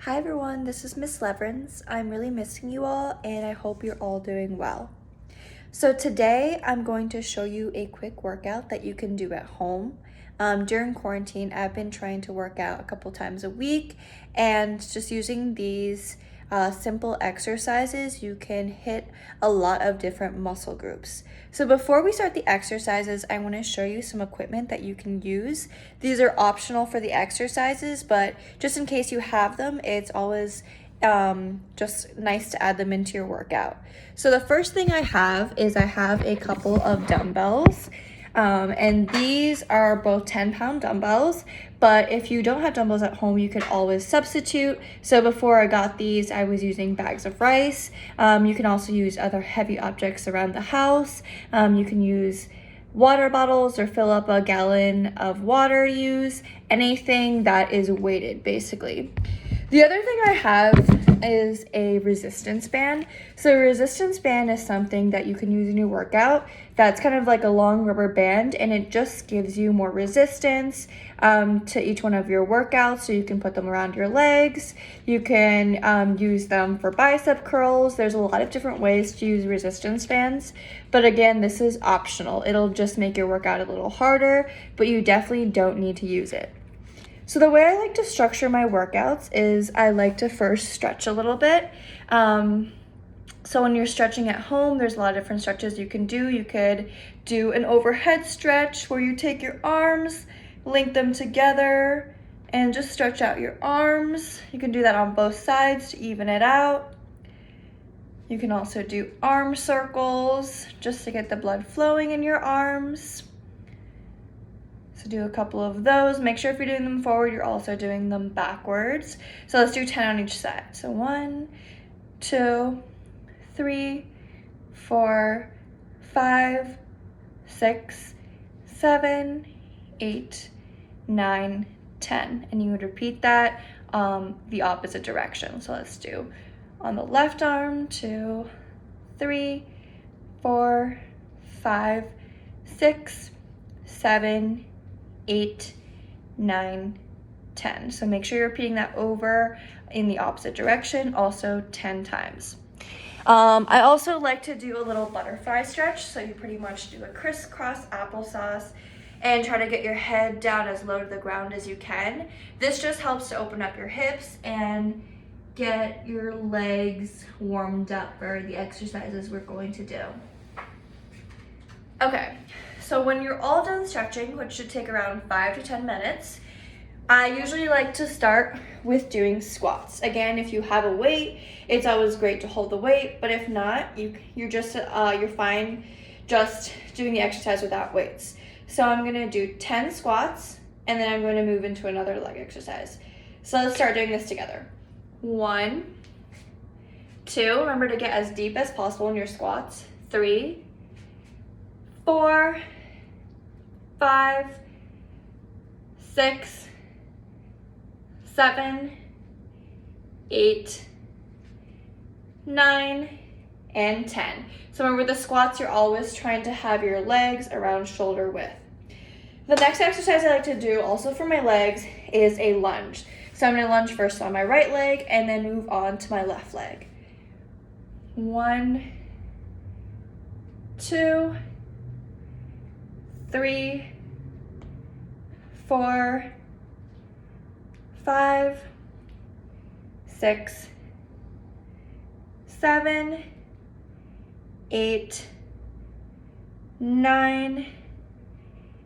Hi everyone, this is Ms Leverenz. I'm really missing you all and I hope you're all doing well. So today I'm going to show you a quick workout that you can do at home. During quarantine, I've been trying to work out a couple times a week, and just using these simple exercises, you can hit a lot of different muscle groups. So before we start the exercises, I want to show you some equipment that you can use. These are optional for the exercises, but just in case you have them, it's always just nice to add them into your workout. So the first thing I have is I have a couple of dumbbells. And these are both 10-pound dumbbells, but if you don't have dumbbells at home, you can always substitute. So before I got these, I was using bags of rice. You can also use other heavy objects around the house. You can use water bottles or fill up a gallon of water, use anything that is weighted basically. The other thing I have is a resistance band. So a resistance band is something that you can use in your workout that's kind of like a long rubber band, and it just gives you more resistance to each one of your workouts. So you can put them around your legs. You can use them for bicep curls. There's a lot of different ways to use resistance bands. But again, this is optional. It'll just make your workout a little harder, but you definitely don't need to use it. So the way I like to structure my workouts is I like to first stretch a little bit. So when you're stretching at home, there's a lot of different stretches you can do. You could do an overhead stretch where you take your arms, link them together, and just stretch out your arms. You can do that on both sides to even it out. You can also do arm circles just to get the blood flowing in your arms. So do a couple of those. Make sure if you're doing them forward, you're also doing them backwards. So let's do 10 on each side. So 1, 2, 3, 4, 5, 6, 7, 8, 9, 10. And you would repeat that the opposite direction. So let's do on the left arm, 2, 3, 4, 5, 6, 7, 8, 9, 10. So make sure you're repeating that over in the opposite direction, also 10 times. I also like to do a little butterfly stretch. So you pretty much do a crisscross applesauce and try to get your head down as low to the ground as you can. This just helps to open up your hips and get your legs warmed up for the exercises we're going to do. Okay. So when you're all done stretching, which should take around 5 to 10 minutes, I usually like to start with doing squats. Again, if you have a weight, it's always great to hold the weight, but if not, you're fine just doing the exercise without weights. So I'm gonna do 10 squats, and then I'm going to move into another leg exercise. So let's start doing this together. 1, 2, remember to get as deep as possible in your squats. 3, 4, 5, 6, 7, 8, 9, and 10. So remember, the squats, you're always trying to have your legs around shoulder width. The next exercise I like to do also for my legs is a lunge. So I'm going to lunge first on my right leg and then move on to my left leg. 1, 2, 3, 4, 5, 6, 7, 8, 9,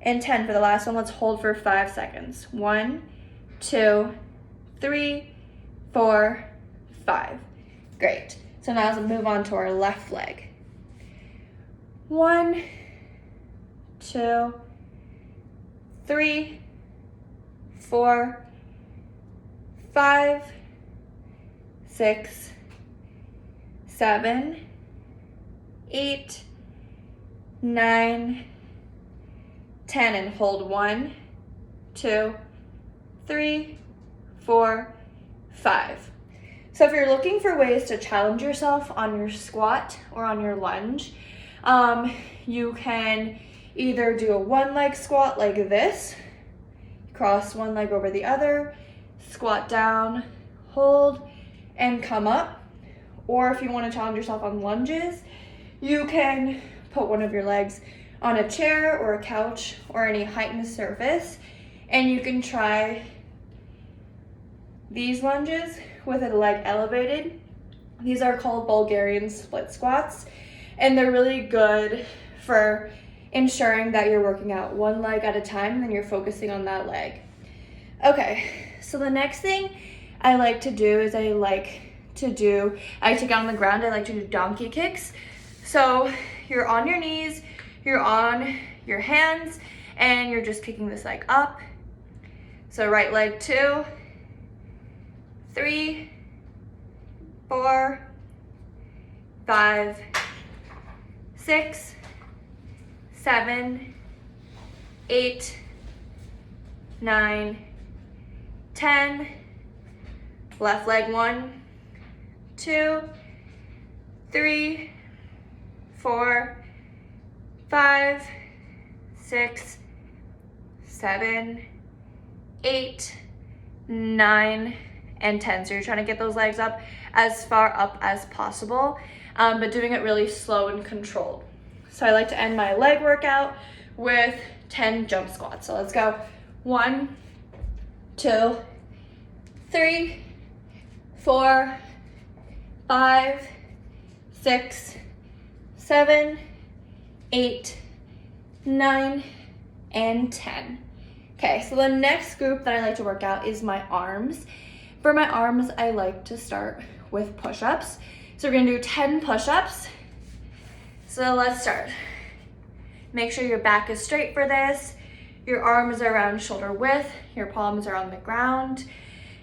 and 10 for the last one. Let's hold for 5 seconds. 1, 2, 3, 4, 5. Great. So now let's move on to our left leg. 1, 2, 3, 4, 5, 6, 7, 8, 9, 10, and hold 1, 2, 3, 4, 5. So if you're looking for ways to challenge yourself on your squat or on your lunge, you can either do a one leg squat like this, cross one leg over the other, squat down, hold, and come up. Or if you want to challenge yourself on lunges, you can put one of your legs on a chair or a couch or any heightened surface, and you can try these lunges with a leg elevated. These are called Bulgarian split squats, and they're really good for ensuring that you're working out one leg at a time and then you're focusing on that leg. Okay, so the next thing I like to do is I take it on the ground, I like to do donkey kicks. So you're on your knees, you're on your hands, and you're just kicking this leg up. So right leg 2, 3, 4, 5, 6, 7, 8, 9, 10. Left leg 1, 2, 3, 4, 5, 6, 7, 8, 9, and 10. So you're trying to get those legs up as far up as possible, but doing it really slow and controlled. So I like to end my leg workout with 10 jump squats. So let's go. 1, 2, 3, 4, 5, 6, 7, 8, 9, and 10. Okay, so the next group that I like to work out is my arms. For my arms, I like to start with push-ups. So we're gonna do 10 push-ups. So let's start. Make sure your back is straight for this. Your arms are around shoulder width. Your palms are on the ground.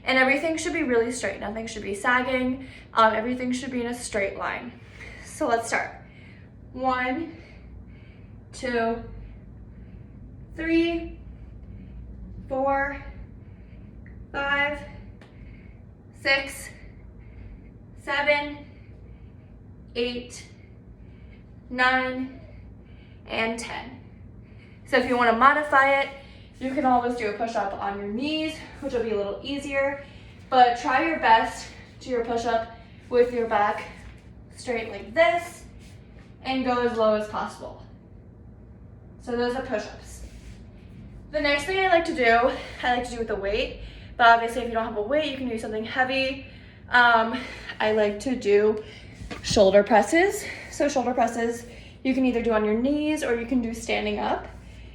And everything should be really straight. Nothing should be sagging. Everything should be in a straight line. So let's start. 1, 2, 3, 4, 5, 6, 7, 8, 9, and 10. So if you want to modify it, you can always do a push-up on your knees, which will be a little easier, but try your best to do your push-up with your back straight like this and go as low as possible. So those are push-ups. The next thing I like to do with a weight, but obviously if you don't have a weight, you can do something heavy. I like to do shoulder presses. So shoulder presses, you can either do on your knees or you can do standing up.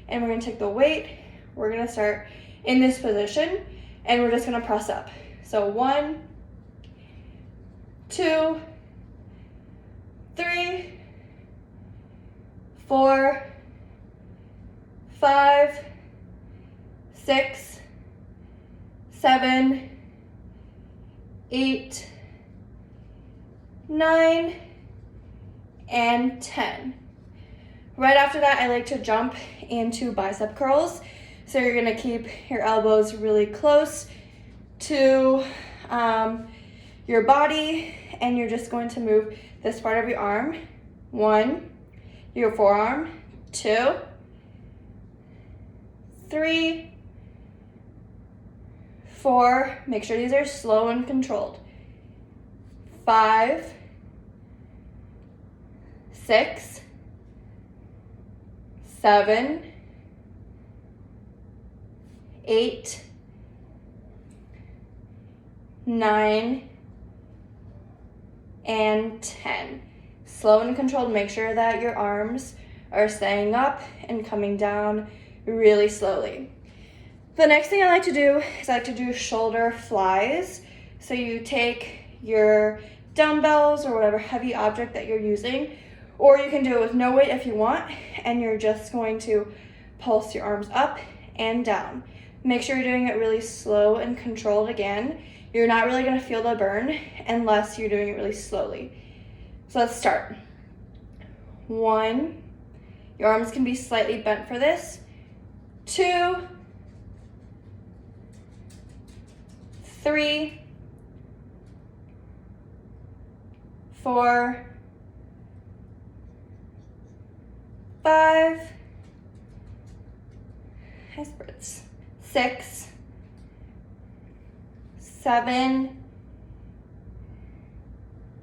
And we're gonna take the weight, we're gonna start in this position, and we're just gonna press up. So 1, 2, 3, 4, 5, 6, 7, 8, 9, and 10. Right after that, I like to jump into bicep curls. So you're gonna keep your elbows really close to your body, and you're just going to move this part of your arm. 1, your forearm, 2, 3, 4, make sure these are slow and controlled. 5, 6, 7, 8, 9, and 10. Slow and controlled. Make sure that your arms are staying up and coming down really slowly. The next thing I like to do is I like to do shoulder flies. So you take your dumbbells or whatever heavy object that you're using, or you can do it with no weight if you want, and you're just going to pulse your arms up and down. Make sure you're doing it really slow and controlled again. You're not really gonna feel the burn unless you're doing it really slowly. So let's start. 1, your arms can be slightly bent for this. 2, 3, 4, 5, 6, 7,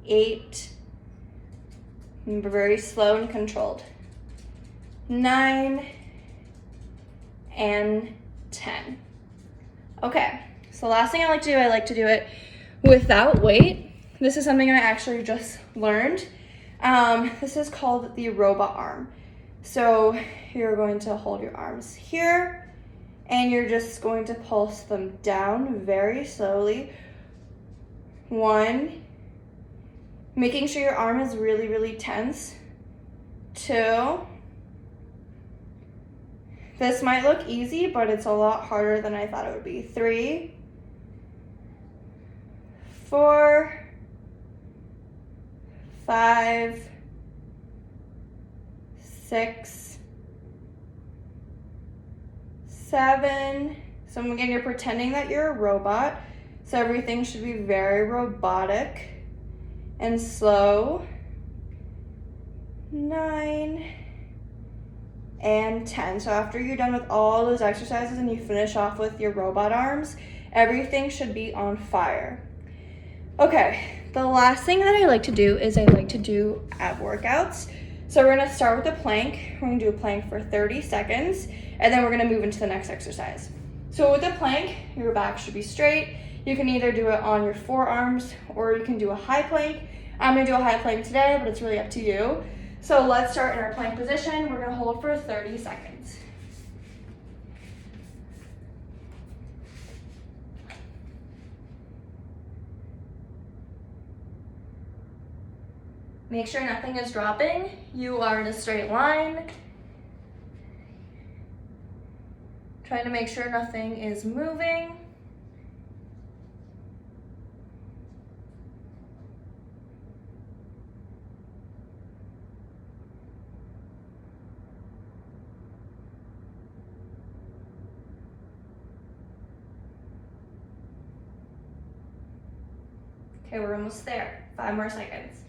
8, very slow and controlled, 9, and 10. Okay, so last thing I like to do it without weight. This is something I actually just learned. This is called the robot arm. So you're going to hold your arms here and you're just going to pulse them down very slowly. 1, making sure your arm is really, really tense. 2, this might look easy, but it's a lot harder than I thought it would be. 3, 4, 5, 6, 7. So again, you're pretending that you're a robot. So everything should be very robotic and slow. 9 and 10. So after you're done with all those exercises and you finish off with your robot arms, everything should be on fire. Okay, the last thing that I like to do is I like to do ab workouts. So we're gonna start with a plank. We're gonna do a plank for 30 seconds, and then we're gonna move into the next exercise. So with a plank, your back should be straight. You can either do it on your forearms or you can do a high plank. I'm gonna do a high plank today, but it's really up to you. So let's start in our plank position. We're gonna hold for 30 seconds. Make sure nothing is dropping. You are in a straight line. Trying to make sure nothing is moving. Okay, we're almost there. 5 more seconds.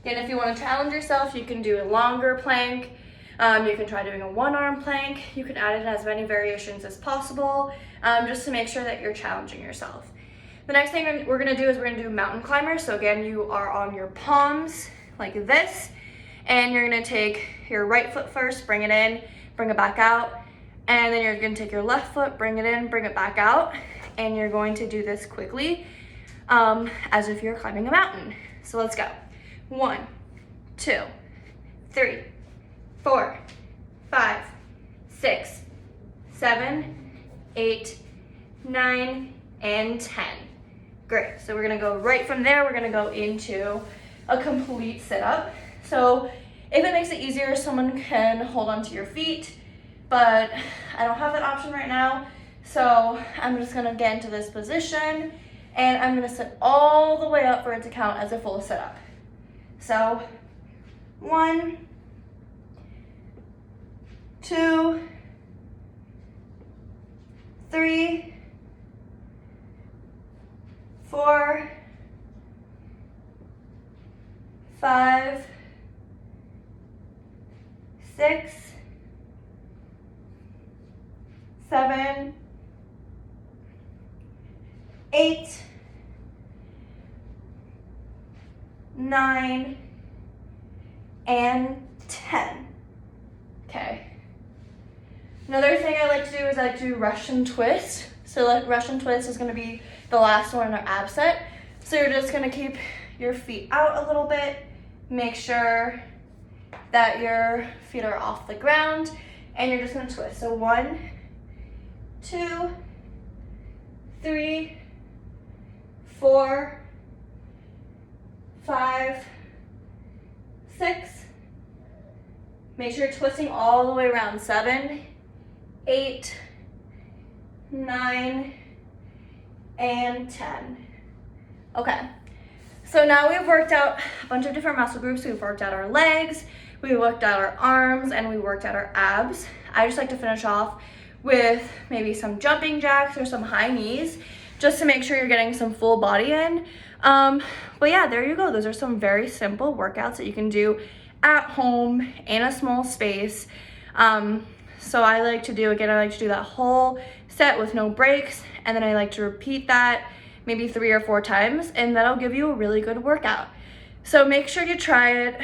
Again, if you want to challenge yourself, you can do a longer plank. You can try doing a 1-arm plank. You can add in as many variations as possible, just to make sure that you're challenging yourself. The next thing we're gonna do is we're gonna do mountain climber. So again, you are on your palms like this, and you're gonna take your right foot first, bring it in, bring it back out, and then you're gonna take your left foot, bring it in, bring it back out, and you're going to do this quickly, as if you're climbing a mountain. So let's go. 1, 2, 3, 4, 5, 6, 7, 8, 9, and 10. Great, so we're gonna go right from there, we're gonna go into a complete sit-up. So if it makes it easier, someone can hold onto your feet, but I don't have that option right now. So I'm just gonna get into this position and I'm gonna sit all the way up for it to count as a full sit-up. So 1, 2, 3, 4, 5, 6, 7, 8, 9, and 10. Okay. Another thing I like to do is I like to do Russian twist. So like Russian twist is gonna be the last one in our ab set. So you're just gonna keep your feet out a little bit. Make sure that your feet are off the ground and you're just gonna twist. So 1, 2, 3, 4, 5, 6. Make sure you're twisting all the way around. 7, 8, 9, and 10. Okay, so now we've worked out a bunch of different muscle groups. We've worked out our legs, we worked out our arms, and we worked out our abs. I just like to finish off with maybe some jumping jacks or some high knees, just to make sure you're getting some full body in. But yeah, there you go. Those are some very simple workouts that you can do at home in a small space. So I like to do that whole set with no breaks, and then I like to repeat that maybe 3 or 4 times, and that'll give you a really good workout. So make sure you try it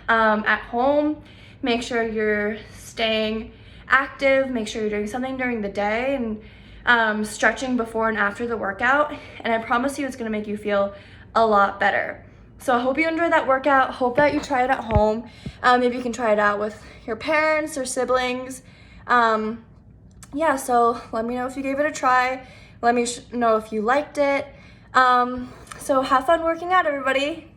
at home. Make sure you're staying active. Make sure you're doing something during the day and stretching before and after the workout. And I promise you it's gonna make you feel a lot better. So I hope you enjoyed that workout. Hope that you try it at home. Maybe you can try it out with your parents or siblings. Yeah, so let me know if you gave it a try. Let me know if you liked it. So have fun working out, everybody.